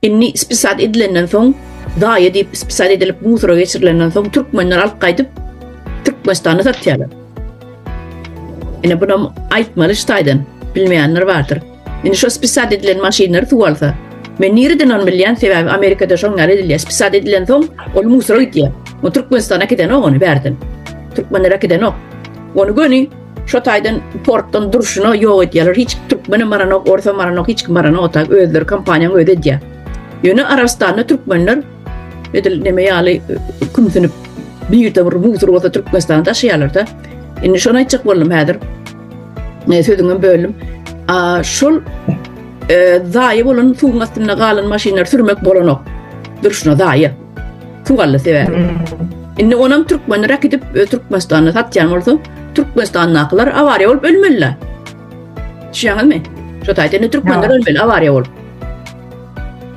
inni ispisat edilenden soň daýy diýip ispisat edilip musora geçirilenden soň türkmenler alyp gaýdyp Türkmenistana satýarlar. Ene bunu aýtmaly ştaýdan bilmeýänler bardyr. Ene şu ispisat edilen maşinler tuwalsa men nireden bilýän sebäbi Amerikada şoňlar edilýär. Ispisat edilen soň ol musora gitýär. O Türkmenistana giden ogony berdim. Türkmenlere giden ok. Onu göni şu taýdan portdan duruşuna ýok edýärler. Hiç Türkmen maranok, orta maranok, hiç maranok tak özleri kampaniýa ödedýär. Ýöne Arabistanda Türkmenler edil nemeýaly kümsünüp bir musor bolsa Türkmenistanda taşıýarlar da. Indi şonu aýtjak boldum häzir. Sözüňe bölüm. Şol daýy bolan suwun astyna galan maşinler sürmek bolanok. Duruşuna daýy. Tuğalı sever. Indi onam Türkmenlere gidip Türkmenistan'a satýan bolsa, Türkmenistan'dakylar awariýa bolup ölmeliler. Şuňaňyzmy? Şu taýda Türkmenler ölmeli, awariýa bolup.